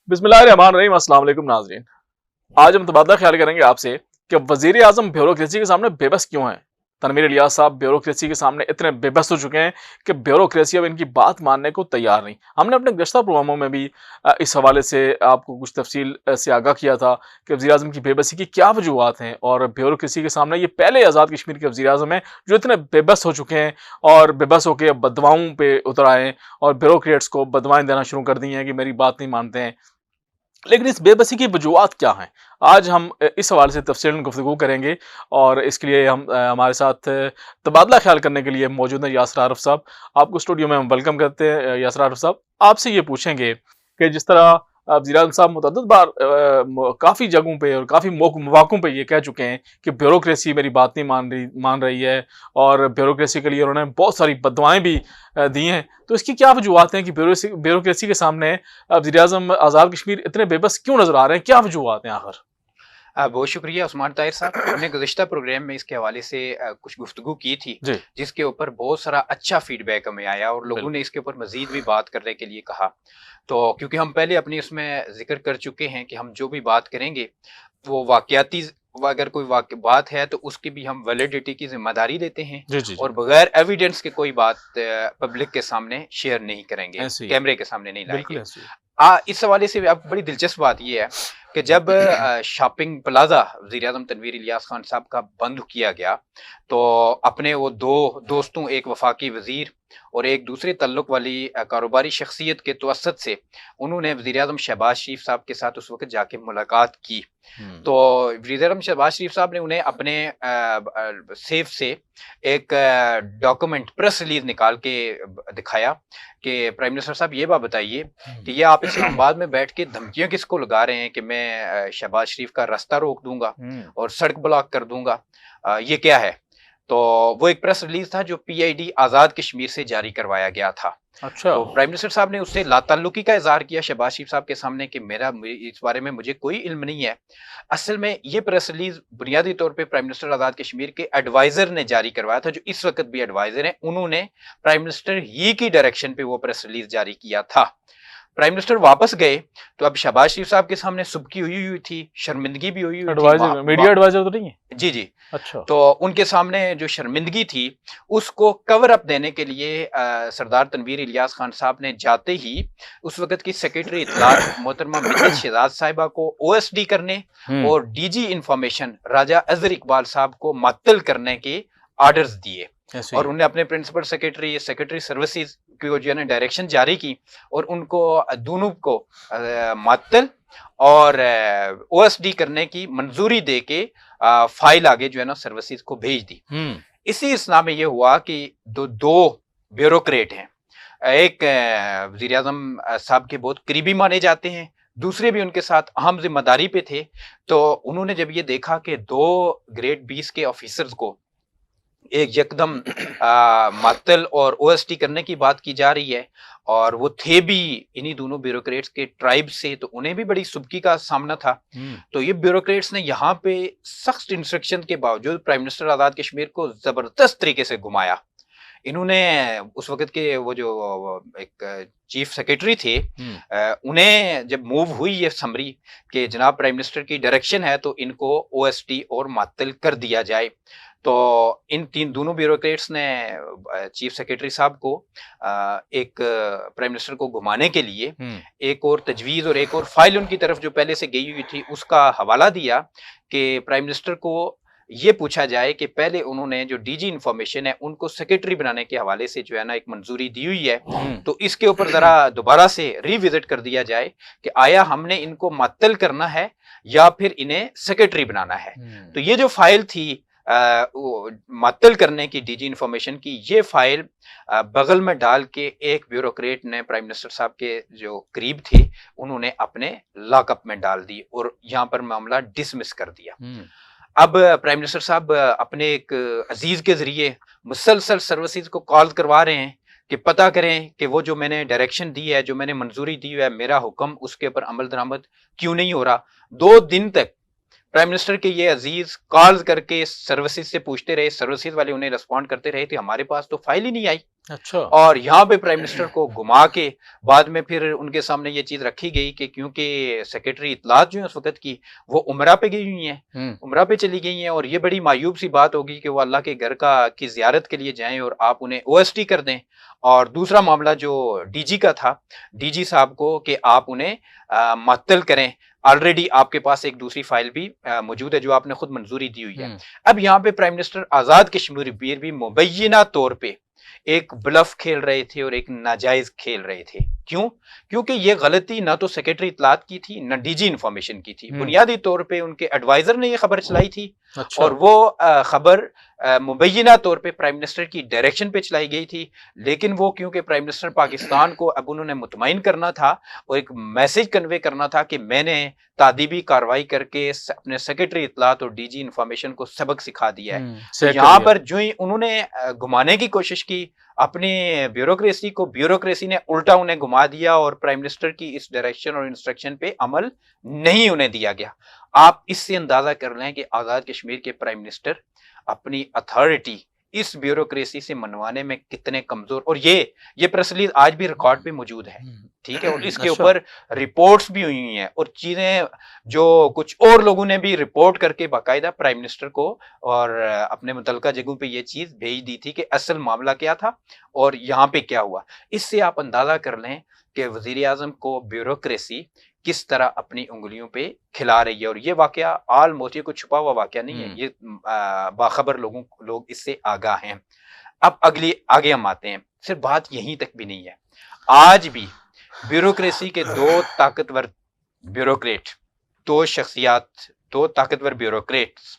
बिस्मिल्लाहिर्रहमानिर्रहीम। अस्सलाम वालेकुम नाज़रीन। आज हम तबादला ख्याल करेंगे आपसे कि वज़ीर आज़म ब्यूरोक्रेसी के सामने बेबस क्यों हैं। तनवीर इलियास साहब ब्यूरोक्रेसी के सामने इतने बेबस हो चुके हैं कि ब्यूरोक्रेसी अब इनकी बात मानने को तैयार नहीं। हमने अपने गुज़श्ता प्रोग्रामों में भी इस हवाले से आपको कुछ तफ़सील से आगाह किया था कि वज़ीर आज़म की बेबसी की क्या वजूहात हैं और ब्यूरोक्रेसी के सामने ये पहले आज़ाद कश्मीर के वज़ीर आज़म हैं जो इतने बेबस हो चुके हैं और बेबस होकर बददुआओं पे उतर आए हैं और ब्यूरोक्रेट्स को बददुआएँ देना शुरू कर दी हैं कि मेरी बात नहीं मानते हैं। लेकिन इस बेबसी की वजूहात क्या हैं? आज हम इस हवाले से तफ़सीलन गुफ्तगू करेंगे और इसके लिए हमारे साथ तबादला ख्याल करने के लिए मौजूद हैं यासर आरिफ साहब। आपको स्टूडियो में हम वेलकम करते हैं। यासर आरिफ साहब, आपसे ये पूछेंगे कि जिस तरह वज़ीर आज़म साहब मुतअद्दिद बार काफ़ी जगहों पे और काफ़ी मौक़ों पे ये कह चुके हैं कि ब्यूरोक्रेसी मेरी बात नहीं मान रही है और ब्यूरोक्रेसी के लिए उन्होंने बहुत सारी बददुआएँ भी दी हैं। तो इसकी क्या वजूहात हैं कि ब्यूरोक्रेसी के सामने वज़ीर आज़म आज़ाद कश्मीर इतने बेबस क्यों नज़र आ रहे हैं? क्या वजूहात हैं आखिर? बहुत शुक्रिया उस्मान ताहिर साहब। हमने गुज़िश्ता प्रोग्राम में इसके हवाले से कुछ गुफ्तगू की थी, जी, जिसके ऊपर बहुत सारा अच्छा फीडबैक हमें आया और लोगों ने बिल्कुल। इसके ऊपर मज़ीद भी बात करने के लिए कहा। तो क्योंकि हम पहले अपनी उसमें ज़िक्र कर चुके हैं कि हम जो भी बात करेंगे, वो वाक़याती अगर कोई बात है तो उसकी भी हम वैलिडिटी की ज़िम्मेदारी लेते हैं जी, जी, जी। और बगैर एविडेंस के कोई बात पब्लिक के सामने शेयर नहीं करेंगे, ऐसे ही है। कैमरे के सामने नहीं बिल्कुल लाएँगे। ऐसे ही है। इस हवाले से अब बड़ी दिलचस्प बात ये है कि जब शॉपिंग प्लाजा वज़ीर-ए-आज़म तनवीर इलियास खान साहब का बंद किया गया, तो अपने वो 2 दोस्तों, एक वफाकी वज़ीर और एक दूसरे तल्लुक वाली कारोबारी शख्सियत के तवस्सुत से उन्होंने वज़ीर-ए-आज़म शहबाज शरीफ साहब के साथ उस वक़्त जाके मुलाकात की। हुँ। तो वज़ीर-ए-आज़म शहबाज शरीफ साहब ने उन्हें अपने सेफ से एक डॉक्यूमेंट प्रेस रिलीज़ निकाल के दिखाया कि प्राइम मिनिस्टर साहब ये बात बताइए कि हुँ। ये आप इस्लामाबाद में बैठ के धमकियाँ किसको लगा रहे हैं कि मैं शहबाज शरीफ का रास्ता रोक दूँगा हुँ। और सड़क ब्लॉक कर दूँगा। ये क्या है? तो वो एक प्रेस रिलीज़ था जो पीआईडी आज़ाद कश्मीर से जारी करवाया गया था। अच्छा। तो प्राइम मिनिस्टर साहब ने उससे लाताल्लुकी का इज़हार किया शहबाज शरीफ साहब के सामने कि इस बारे में मुझे कोई इल्म नहीं है। असल में ये प्रेस रिलीज़ बुनियादी तौर पे प्राइम मिनिस्टर आज़ाद कश्मीर के एडवाइज़र ने जारी करवाया था, जो इस वक़्त भी एडवाइज़र हैं। उन्होंने प्राइम मिनिस्टर ही की डायरेक्शन पे वो प्रेस रिलीज़ जारी किया था। प्राइम मिनिस्टर वापस गए, तो अब शहबाज शरीफ साहब के सामने सुबकी हुई थी, शर्मिंदगी भी हुई थी। एडवाइज़र मीडिया एडवाइज़र तो नहीं है? जी, जी। अच्छा। तो उनके सामने जो शर्मिंदगी थी, उसको कवर अप देने के लिए सरदार तनवीर इलियास खान साहब ने जाते ही उस वक़्त की सेक्रेटरी इत्तलात मोहतरमा मिन्नत शहज़ाद साहिबा को ओएसडी करने हुँ। और डीजी इन्फॉर्मेशन राजा अज़हर इकबाल साहब को मुअत्तल करने के ऑर्डर्स दिए ऐसे ही और है। उन्हें अपने प्रिंसिपल सेक्रेटरी सर्विसेज़ को जो है ना डायरेक्शन जारी की और उनको दोनों को मुअत्तल और ओएसडी करने की मंजूरी दे के फाइल आगे जो है ना सर्विसेज को भेज दी। हुँ। इसी इसना में ये हुआ कि दो ब्यूरोक्रेट हैं, एक वजीर आजम साहब के बहुत करीबी माने जाते हैं, दूसरे भी उनके साथ अहम जिम्मेदारी पे थे। तो उन्होंने जब ये देखा कि 2 ग्रेड 20 के ऑफिसर्स को एक यकदम मुअत्तल और ओएसटी करने की बात की जा रही है और वो थे भी इन्हीं दोनों ब्यूरोक्रेट्स के ट्राइब से, तो उन्हें भी बड़ी सुबकी का सामना था। हुँ। तो ये ब्यूरोक्रेट्स ने यहाँ पे सख्त इंस्ट्रक्शन के बावजूद प्राइम मिनिस्टर आजाद कश्मीर को जबरदस्त तरीके से घुमाया। इन्होंने उस वक़्त के वो जो एक चीफ सेक्रेटरी थे, हुँ। उन्हें जब मूव हुई ये समरी कि जनाब प्राइम मिनिस्टर की डायरेक्शन है तो इनको ओएसटी और मुअत्तल कर दिया जाए। तो इन दोनों ब्यूरोक्रेट्स ने चीफ सेक्रेटरी साहब को एक प्राइम मिनिस्टर को घुमाने के लिए हुँ। एक और तजवीज़ और एक और फाइल उनकी तरफ जो पहले से गई हुई थी उसका हवाला दिया कि प्राइम मिनिस्टर को ये पूछा जाए कि पहले उन्होंने जो डीजी इन्फॉर्मेशन है उनको सेक्रेटरी बनाने के हवाले से जो है ना एक मंजूरी दी हुई है, हुँ। तो इसके ऊपर ज़रा दोबारा से रिविज़िट कर दिया जाए कि आया हमने इनको मुअत्तल करना है या फिर इन्हें सेक्रेटरी बनाना है। हुँ। तो ये जो फाइल थी वो मुअत्तल करने की डीजी इन्फॉर्मेशन की, ये फाइल बगल में डाल के एक ब्यूरोक्रेट ने प्राइम मिनिस्टर साहब के जो करीब थे उन्होंने अपने लॉकअप में डाल दी और यहाँ पर मामला डिसमिस कर दिया। हुँ। अब प्राइम मिनिस्टर साहब अपने एक अजीज के जरिए मुसलसल सर्विसेज को कॉल करवा रहे हैं कि पता करें कि वो जो मैंने डायरेक्शन दी है, जो मैंने मंजूरी दी है, मेरा हुक्म, उसके ऊपर अमल दरामद क्यों नहीं हो रहा। 2 दिन तक प्राइम मिनिस्टर के ये अजीज कॉल करके सर्विसेज से पूछते रहे, सर्विसेज वाले उन्हें रिस्पॉन्ड करते रहे थे हमारे पास तो फाइल ही नहीं आई। अच्छा। और यहाँ पे प्राइम मिनिस्टर को घुमा के बाद में फिर उनके सामने ये चीज रखी गई कि क्योंकि सेक्रेटरी इत्तलात जो है उस वक्त की वो उमरा पे गई हुई हैं, उमरा पे चली गई हैं, और ये बड़ी मायूब सी बात होगी कि वो अल्लाह के घर का की जियारत के लिए जाएं और आप उन्हें ओएसटी कर दें। और दूसरा मामला जो डीजी का था, डीजी साहब को कि आप उन्हें मअतल करें। ऑलरेडी आपके पास एक दूसरी फाइल भी मौजूद है जो आपने खुद मंजूरी दी हुई है। अब यहाँ पे प्राइम मिनिस्टर आजाद कश्मीर भी मुबैना तौर पे एक ब्लफ खेल रहे थे और एक नाजायज खेल रहे थे। क्यों? क्योंकि ये गलती ना तो सेक्रेटरी इत्तलात की थी ना डीजी इंफॉर्मेशन की थी। बुनियादी तौर पे उनके एडवाइजर ने ये खबर चलाई थी। अच्छा। और वो खबर मुबैना तौर पे प्राइम मिनिस्टर की डायरेक्शन पे चलाई गई थी, लेकिन वो क्योंकि प्राइम मिनिस्टर पाकिस्तान को अब उन्होंने मुतमईन करना था और एक मैसेज कन्वे करना था कि मैंने तादीबी कार्रवाई करके अपने सेक्रेटरी इत्तलात और डीजी इंफॉर्मेशन को सबक सिखा दिया है। तो यहाँ पर जो ही उन्होंने घुमाने की कोशिश की अपनी ब्यूरोक्रेसी को, ब्यूरोक्रेसी ने उल्टा उन्हें घुमा दिया और प्राइम मिनिस्टर की इस डायरेक्शन और इंस्ट्रक्शन पे अमल नहीं उन्हें दिया गया। आप इससे अंदाजा कर लें कि आजाद कश्मीर के प्राइम मिनिस्टर अपनी अथॉरिटी इस ब्यूरोक्रेसी से मनवाने में कितने कमजोर, और ये प्रेस रिलीज आज भी रिकॉर्ड पे मौजूद है, ठीक है, और इसके ऊपर रिपोर्ट्स भी हुई हैं और चीजें जो कुछ और लोगों ने भी रिपोर्ट करके बाकायदा प्राइम मिनिस्टर को और अपने मुतलका जगहों पे ये चीज भेज दी थी कि असल मामला क्या था और यहाँ पे क्या हुआ। इससे आप अंदाजा कर लें कि वजीर आजम को ब्यूरोक्रेसी किस तरह अपनी उंगलियों पे खिला रही है। और ये वाकया ऑलमोस्ट, ये कुछ छुपा हुआ वाकया नहीं है, ये बाखबर लोग इससे आगाह हैं। अब आगे हम आते हैं, सिर्फ बात यहीं तक भी नहीं है। आज भी ब्यूरोक्रेसी के दो ताकतवर ब्यूरोक्रेट, दो शख्सियात, दो ताकतवर ब्यूरोक्रेट्स,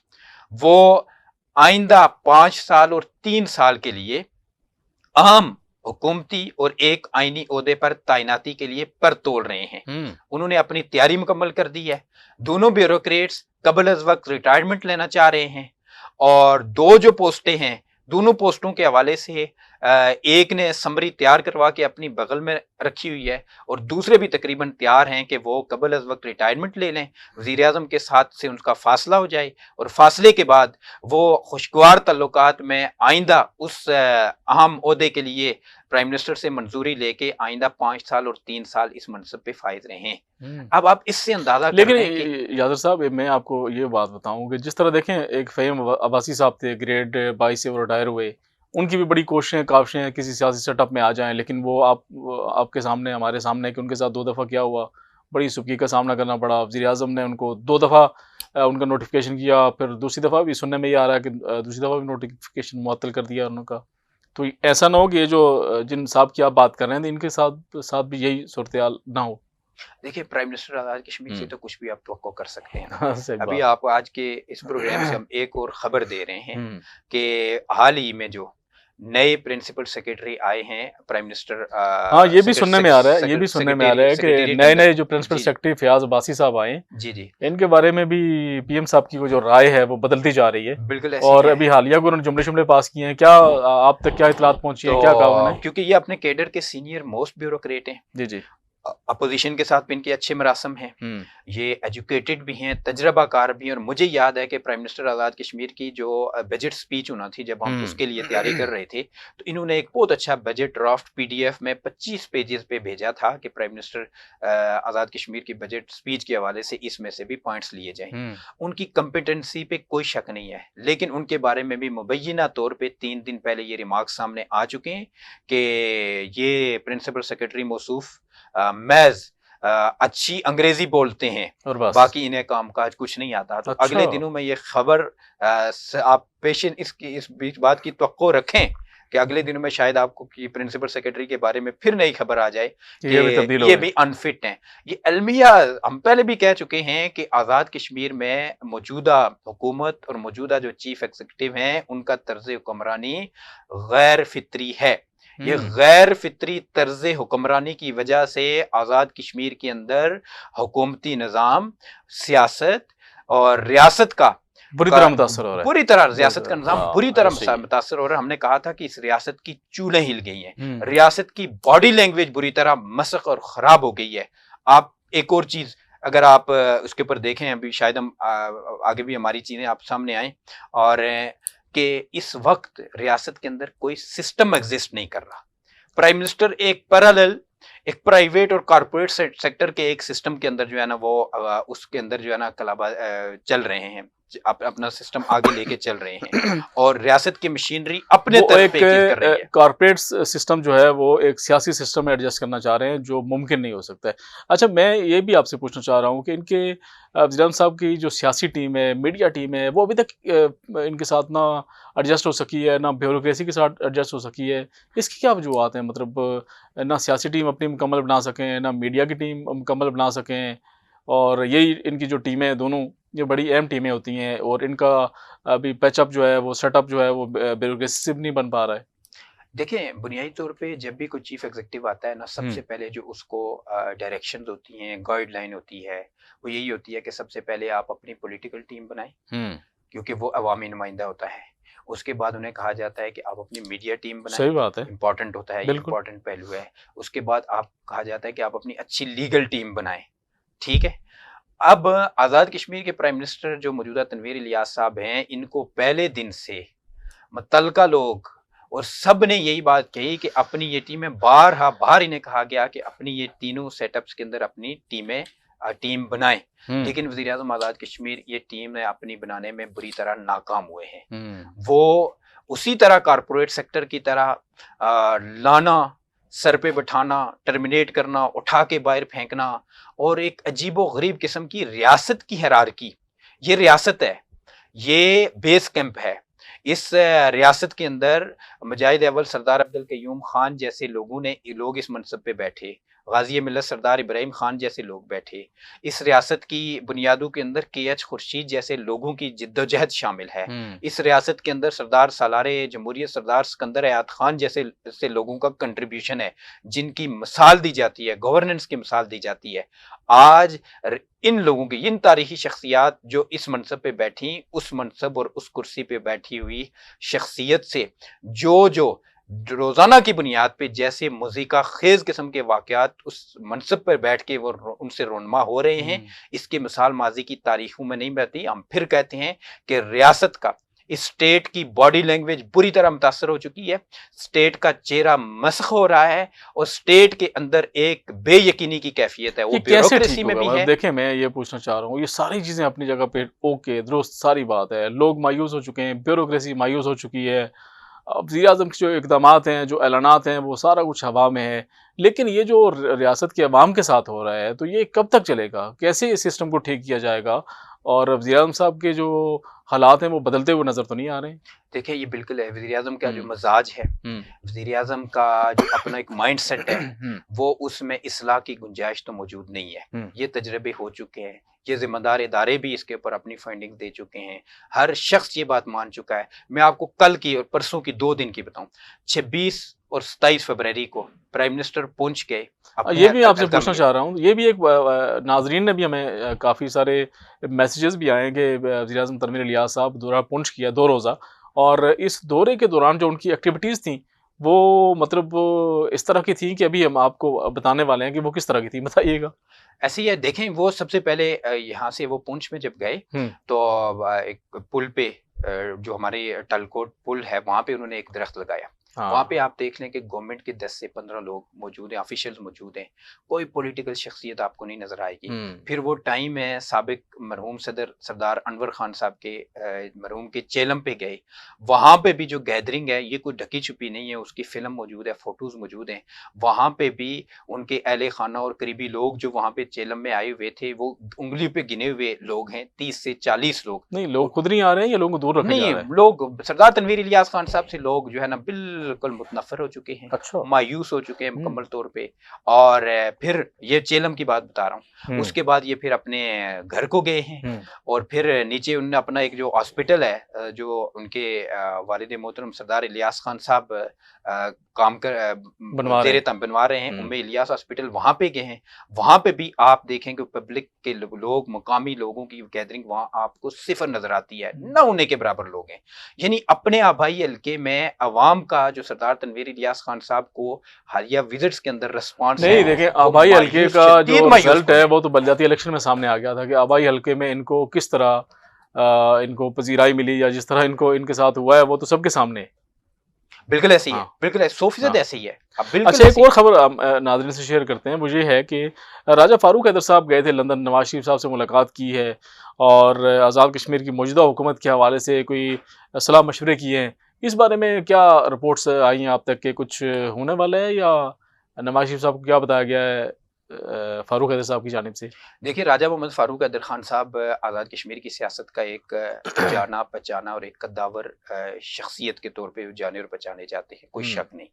वो आइंदा 5 साल और 3 साल के लिए अहम हुकूमती और एक आईनी ओहदे पर तैनाती के लिए पर तोल रहे हैं। उन्होंने अपनी तैयारी मुकम्मल कर दी है। दोनों ब्यूरोक्रेट्स कबल अज वक्त रिटायरमेंट लेना चाह रहे हैं और दो जो पोस्टें हैं, दोनों पोस्टों के हवाले से एक ने समरी तैयार करवा के अपनी बगल में रखी हुई है और दूसरे भी तकरीबन तैयार हैं कि वो कबल अज वक्त रिटायरमेंट ले लें, वज़ीर आज़म के साथ से उनका फासला हो जाए और फासले के बाद वो खुशगवार ताल्लुकात में आइंदा उस अहम ओहदे के लिए प्राइम मिनिस्टर से मंजूरी लेके आइंदा 5 साल और 3 साल इस मनसब पे फायज रहें। अब आप इससे अंदाजा लेकिन यादव साहब, मैं आपको ये बात बताऊं कि जिस तरह देखें, एक फ़हीम अब्बासी साहब थे, ग्रेड 22 से वो रिटायर हुए, उनकी भी बड़ी कोशिशें काविशें हैं किसी सियासी सेटअप में आ जाएं, लेकिन वो आपके सामने, हमारे सामने कि उनके साथ 2 दफ़ा क्या हुआ, बड़ी सुबकी का सामना करना पड़ा। वज़ीर आज़म ने उनको 2 दफ़ा उनका नोटिफिकेशन किया, फिर दूसरी दफ़ा भी सुनने में ये आ रहा है कि दूसरी दफ़ा भी नोटिफिकेशन मुअत्तल कर दिया उनका। तो ऐसा ना हो कि ये जो जिन साहब की आप बात कर रहे हैं इनके साथ भी यही सूरत-ए-हाल ना हो। देखिए, प्राइम मिनिस्टर आजाद कश्मीर से तो कुछ भी आप तवक्को कर सकते हैं। हाँ, अभी आप आज के इस प्रोग्राम से हम एक और खबर दे रहे हैं कि हाल ही में जो नए प्रिंसिपल सेक्रेटरी आए हैं प्राइम मिनिस्टर, हाँ, ये भी सुनने में आ रहा है, कि नए जो प्रिंसिपल सेक्रेटरी फयाज अब्बासी साहब आए, जी, इनके बारे में भी पीएम साहब की जो राय है वो बदलती जा रही है। बिल्कुल, और अभी हालिया को उन्होंने जुमले पास किए हैं। क्या आप तक क्या इतलात पहुंची है, क्या कहा उन्होंने? क्योंकि ये अपने कैडर के सीनियर मोस्ट ब्यूरोक्रेट हैं, जी, अपोजिशन के साथ भी इनके अच्छे मरासम हैं, ये एजुकेटेड भी हैं, तजर्बाकार भी हैं। और मुझे याद है कि प्राइम मिनिस्टर आजाद कश्मीर की जो बजट स्पीच होना थी, जब हम उसके लिए तैयारी कर रहे थे, तो इन्होंने एक बहुत अच्छा बजट ड्राफ्ट पीडीएफ में 25 पेजेस पे भेजा था कि प्राइम मिनिस्टर आजाद कश्मीर की बजट स्पीच के हवाले से इसमें से भी पॉइंट्स लिए जाएं। उनकी कम्पिटेंसी पे कोई शक नहीं है, लेकिन उनके बारे में भी मुबैना तौर पर 3 दिन पहले ये रिमार्क सामने आ चुके हैं कि ये प्रिंसिपल सेक्रेटरी मौसूफ महज अच्छी अंग्रेजी बोलते हैं और बाकी इन्हें कामकाज कुछ नहीं आता। तो अगले दिनों में ये खबर आप पेशेंट इस बीच बात की तवक्को रखें कि अगले दिनों में शायद आपको की प्रिंसिपल सेक्रेटरी के बारे में फिर नई खबर आ जाए कि ये भी अनफिट हैं। ये अलमिया हम पहले भी कह चुके हैं कि आज़ाद कश्मीर में मौजूदा हुकूमत और मौजूदा जो चीफ एग्जीक्यूटिव हैं उनका तर्ज हुक्मरानी गैर फितरी है। ये गैर फितरी तर्ज हुक्मरानी की वजह से आज़ाद कश्मीर के अंदर हुकूमती निज़ाम, सियासत और रियासत का बुरी तरह मुतासर हो रहा है। बुरी तरह रियासत का निज़ाम बुरी तरह मुतासर हो रहा है। हमने कहा था कि इस रियासत की चूल्हें हिल गई हैं, रियासत की बॉडी लैंग्वेज बुरी तरह मसक और ख़राब हो गई है। आप एक और चीज़ अगर आप उसके ऊपर देखें, अभी शायद हम आगे भी हमारी चीज़ें आप सामने आएँ, और कि इस वक्त रियासत के अंदर कोई सिस्टम एग्जिस्ट नहीं कर रहा। प्राइम मिनिस्टर एक पैरेलल एक प्राइवेट और कॉर्पोरेट सेक्टर के एक सिस्टम के अंदर जो है ना वो उसके अंदर जो है ना चल रहे हैं, अपना सिस्टम आगे लेके चल रहे हैं और रियासत की मशीनरी अपने तरफ पे कर रही है। कॉर्पोरेट सिस्टम जो है वो एक सियासी सिस्टम में एडजस्ट करना चाह रहे हैं जो मुमकिन नहीं हो सकता है। अच्छा, मैं ये भी आपसे पूछना चाह रहा हूँ कि इनके वज़ीर आज़म साहब की जो सियासी टीम है, मीडिया टीम है, वो अभी तक इनके साथ ना एडजस्ट हो सकी है, ना ब्यूरोक्रेसी के साथ एडजस्ट हो सकी है। इसकी क्या वजूहत हैं? मतलब ना सियासी टीम अपनी मुकम्मल बना सकें, ना मीडिया की टीम मुकम्मल बना सकें, और यही इनकी जो टीमें हैं दोनों, ये बड़ी अहम टीमें होती हैं और इनका अभी पैचअप जो है वो सेटअप जो है वो ब्यूरोक्रेसी से भी नहीं बन पा रहा है। देखिए, बुनियादी तौर पे जब भी कोई चीफ एग्जीक्यूटिव आता है ना, सबसे पहले जो उसको डायरेक्शन होती हैं, गाइडलाइन होती है, वो यही होती है कि सबसे पहले आप अपनी पॉलिटिकल टीम बनाएं, क्योंकि वो अवामी नुमाइंदा होता है। उसके बाद उन्हें कहा जाता है कि आप अपनी मीडिया टीम बनाएं। सही बात है, इंपॉर्टेंट होता है, इंपॉर्टेंट पहलू है। उसके बाद आप कहा जाता है कि आप अपनी अच्छी लीगल टीम बनाएं। ठीक है। अब आज़ाद कश्मीर के प्राइम मिनिस्टर जो मौजूदा तनवीर इलियास साहब हैं, इनको पहले दिन से मुतल्लिका लोग और सब ने यही बात कही कि अपनी ये टीमें बार इन्हें कहा गया कि अपनी ये तीनों सेटअप्स के अंदर अपनी टीम बनाएं। लेकिन वज़ीर आज़म आज़ाद कश्मीर ये टीम अपनी बनाने में बुरी तरह नाकाम हुए हैं। वो उसी तरह कॉर्पोरेट सेक्टर की तरह लाना, सर पे बिठाना, टर्मिनेट करना, उठा के बाहर फेंकना और एक अजीबो गरीब किस्म की रियासत की हिरारकी। ये रियासत है, ये बेस कैंप है। इस रियासत के अंदर मुजाहिद अव्वल सरदार अब्दुल कयूम खान जैसे लोग इस मनसब पे बैठे, गाजी मिल्लत सरदार इब्राहिम खान जैसे लोग बैठे। इस रियासत की बुनियादों के अंदर KH खुर्शीद जैसे लोगों की जिद्दोजहद शामिल है। इस रियासत के अंदर सरदार सालारे जमहूरियत सरदार सिकंदर हयात खान जैसे लोगों का कंट्रीब्यूशन है, जिनकी मिसाल दी जाती है, गवर्नेंस की मिसाल दी जाती है। आज इन लोगों की, इन तारीखी शख्सियात जो इस मनसब पे बैठी, उस मनसब और उस कुर्सी पे बैठी हुई शख्सियत से जो रोजाना की बुनियाद पे जैसे मुज़ीका खेज किस्म के वाकयात उस मनसब पर बैठ के वो उनसे रोनमा हो रहे हैं, इसकी मिसाल माजी की तारीखों में नहीं बहती। हम फिर कहते हैं कि रियासत का, इस स्टेट की बॉडी लैंग्वेज बुरी तरह मुतासर हो चुकी है, स्टेट का चेहरा मस्ख हो रहा है और स्टेट के अंदर एक बेयकीनी की कैफियत है, वो ब्यूरोक्रेसी में भी है। देखें, मैं ये पूछना चाह रहा हूँ, ये सारी चीजें अपनी जगह पे ओके दुरुस्त सारी बात है, लोग मायूस हो चुके हैं, ब्यूरोक्रेसी मायूस हो चुकी है, वज़ीर आज़म के जो इक़दामात हैं, जो ऐलानात हैं, वो सारा कुछ हवा में है। लेकिन ये जो रियासत के अवाम के साथ हो रहा है, तो ये कब तक चलेगा? कैसे इस सिस्टम को ठीक किया जाएगा? और वज़ीर आज़म साहब के जो हालात हैं वो बदलते हुए नज़र तो नहीं आ रहे? देखिए, ये बिल्कुल है, वज़ीर आज़म का जो मजाज है, वज़ीर आज़म का जो अपना एक माइंड सेट है, वो उसमें इस्लाह की गुंजाइश तो मौजूद नहीं है। ये तजर्बे हो चुके हैं, ये जिम्मेदार इदारे भी इसके ऊपर अपनी फंडिंग दे चुके हैं, हर शख्स ये बात मान चुका है। मैं आपको कल की और परसों की 2 दिन की बताऊं, 26 और 27 फरवरी को प्राइम मिनिस्टर पुंछ गए। ये भी आपसे पूछना चाह रहा हूँ, ये भी एक नाजरीन ने भी हमें काफ़ी सारे मैसेजेस भी आए कि वज़ीर आज़म तनवीर इलियास साहब दौरा पुंछ किया 2 रोज़ा, और इस दौरे के दौरान जो उनकी एक्टिविटीज़ थी वो मतलब इस तरह की थी कि अभी हम आपको बताने वाले हैं कि वो किस तरह की थी, बताइएगा। ऐसे ही है, देखें, वो सबसे पहले यहाँ से वो पुंछ में जब गए तो एक पुल पे, जो हमारे टलकोट पुल है, वहां पे उन्होंने एक दरख्त लगाया। वहां पे आप देख लें कि गवर्नमेंट के 10 से 15 लोग मौजूद हैं, ऑफिशियल्स मौजूद हैं, कोई पॉलिटिकल शख्सियत आपको नहीं नजर आएगी। फिर वो टाइम है साबिक मरहूम सदर सरदार अनवर खान साहब के मरहूम के चेलम पे गए। वहां पे भी जो गैदरिंग है, ये कोई ढकी छुपी नहीं है, उसकी फिल्म मौजूद है, फोटोज मौजूद हैं। वहां पे भी उनके अहले खाना और करीबी लोग जो वहां पे चेलम में आए हुए थे, वो उंगली पे गिने हुए लोग हैं, 30 से 40 लोग। नहीं, लोग खुद नहीं आ रहे हैं, ये लोगों को दूर रखे जा रहे हैं। लोग सरदार तनवीर इलियास खान साहब से लोग जो है ना बिल्कुल मुतनफर हो चुके हैं। अच्छा। मायूस हो चुके हैं मुकम्मल तौर पे। और फिर ये चेलम की बात बता रहा हूँ, उसके बाद ये फिर अपने घर को गए हैं और फिर नीचे उन्होंने अपना एक जो हॉस्पिटल है, जो उनके वालिद मोहतरम सरदार इलियास खान साहब काम कर बनवा रहे हैं, उम्मे इलियास हॉस्पिटल, वहां पे गए हैं। वहां पे भी आप देखेंगे पब्लिक के लोग, मुकामी लोगों की गैदरिंग वहां आपको सिफर नजर आती है, न होने के बराबर लोग हैं। यानी अपने आबाई हल्के में अवाम का जो सरदार तनवीर इलियास खान साहब को हालिया विजिट्स के अंदर रिस्पॉन्स नहीं, देखें, आबाई हल्के का जो रिजल्ट है वो तो बलदियाती इलेक्शन में सामने आ गया था कि आबाई हल्के में इनको किस तरह इनको पजीराई मिली या जिस तरह इनको इनके साथ हुआ है वो तो सबके सामने है। बिल्कुल ऐसे ही है, हाँ। बिल्कुल 100% हाँ। ऐसे ही है। अब बिल्कुल अच्छा, एक ऐसे ही और खबर हम नाज़रीन से शेयर करते हैं। वो ये है कि राजा फ़ारूक हैदर साहब गए थे लंदन, नवाज़ शरीफ साहब से मुलाकात की है और आज़ाद कश्मीर की मौजूदा हुकूमत के हवाले से कोई सलाह-मशवरे किए हैं। इस बारे में क्या रिपोर्ट्स आई हैं आप तक कि कुछ होने वाला है या नवाज़ शरीफ साहब को क्या बताया गया है फ़ारूक हैदर साहब की जानिब से? देखिए, राजा मोहम्मद फ़ारूक हैदर खान साहब आज़ाद कश्मीर की सियासत का एक जाना-पहचाना और एक कद्दावर शख्सियत के तौर पे जाने और पहचाने जाते हैं, कोई हुँ। शक नहीं।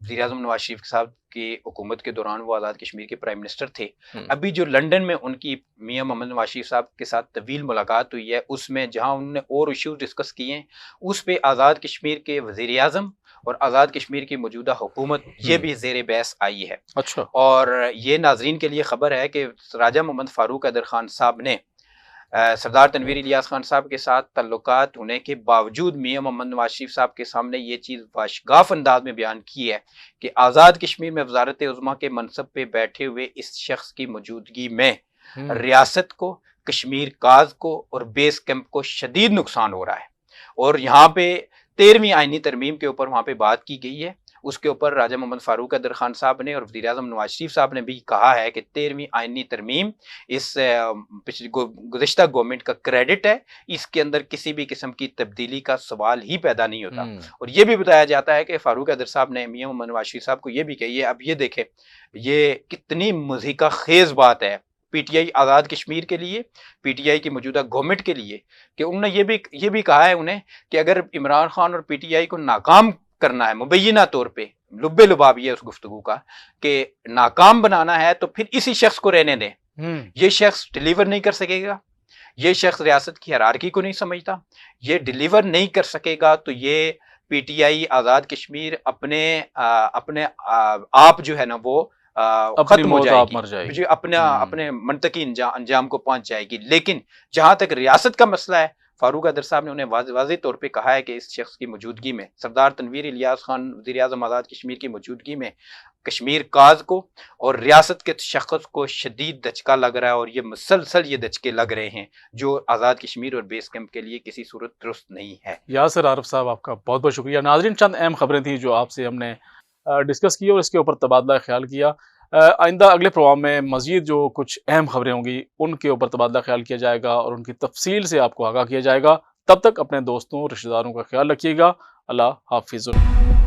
वज़ीर-ए-आज़म नवाज़ शरीफ साहब की हुकूमत के दौरान वो आज़ाद कश्मीर के प्राइम मिनिस्टर थे। हुँ। अभी जो लंदन में उनकी मियाँ मोहम्मद नवाज़ शरीफ साहब के साथ तवील मुलाकात हुई है, उसमें जहाँ उन्होंने और इश्यूज़ डिस्कस किए हैं, उस पे आज़ाद कश्मीर के वज़ीर-ए-आज़म और आज़ाद कश्मीर की मौजूदा हुकूमत ये हुँ। भी ज़ेर बहस आई है। अच्छा। और ये नाज़रीन के लिए ख़बर है कि राजा मोहम्मद फ़ारूक हैदर खान साहब ने सरदार तनवीर इलियास खान साहब के साथ ताल्लुकात होने के बावजूद मियाँ मोहम्मद नवाज शरीफ साहब के सामने ये चीज़ वाशगाफ अंदाज में बयान की है कि आज़ाद कश्मीर में वजारत उज़्मा के मनसब पे बैठे हुए इस शख्स की मौजूदगी में हुँ। रियासत को, कश्मीर काज को और बेस कैंप को शदीद नुकसान हो रहा है। और यहाँ पे 13वीं आइनी तरमीम के ऊपर वहाँ पे बात की गई है। उसके ऊपर राजा मोहम्मद फ़ारूक हैदर खान साहब ने और वज़ीर-ए-आज़म नवाज शरीफ साहब ने भी कहा है कि 13वीं आइनी तरमीम इस पिछली गुज़िश्ता गवर्नमेंट का क्रेडिट है, इसके अंदर किसी भी किस्म की तब्दीली का सवाल ही पैदा नहीं होता। हुँ। और ये भी बताया जाता है कि फ़ारूक हैदर साहब ने मियाँ मोहम्मद नवाज शरीफ साहब को ये भी कही है, अब ये देखें, ये कितनी मज़ीक़ा ख़ेज़ बात है पीटीआई आज़ाद कश्मीर के लिए, पीटीआई की मौजूदा गवर्नमेंट के लिए, कि उन्होंने ये भी कहा है उन्हें कि अगर इमरान खान और पीटीआई को नाकाम करना है, मुबैय्यना तौर पे लुब्बे लुबाब ये उस गुफ्तगू का कि नाकाम बनाना है तो फिर इसी शख्स को रहने दें। हुँ। ये शख्स डिलीवर नहीं कर सकेगा, ये शख्स रियासत की हायरार्की को नहीं समझता, ये डिलीवर नहीं कर सकेगा तो ये पीटीआई आज़ाद कश्मीर अपने आप जो है ना वो अपनी खत्म हो मौत आप जाएगी, मर जाएगी। जो अपना हुँ। अपने मंतकी अंजाम को पहुंच जाएगी। लेकिन जहां तक रियासत का मसला है, फारूक हैदर साहब ने उन्हें वाज़ेह तौर पे कहा है कि इस शख्स की मौजूदगी में, सरदार तनवीर इलियास खान वज़ीर-ए-आज़म आज़ाद कश्मीर की मौजूदगी में कश्मीर काज को और रियासत के शख्स को शदीद दचका लग रहा है और ये मुसलसल ये दचके लग रहे हैं जो आज़ाद कश्मीर और बेस कैंप के लिए किसी सूरत दुरुस्त नहीं है। यासिर आरिफ साहब, आपका बहुत बहुत शुक्रिया। नाज़रीन, चंद अहम खबरें थी जो आपसे हमने डिस्कस की और इसके ऊपर तबादला ख्याल किया। आइंदा अगले प्रोग्राम में मज़ीद जो कुछ अहम खबरें होंगी उनके ऊपर तबादला ख्याल किया जाएगा और उनकी तफसील से आपको आगाह किया जाएगा। तब तक अपने दोस्तों रिश्तेदारों का ख्याल रखिएगा। अल्लाह हाफ़िज़।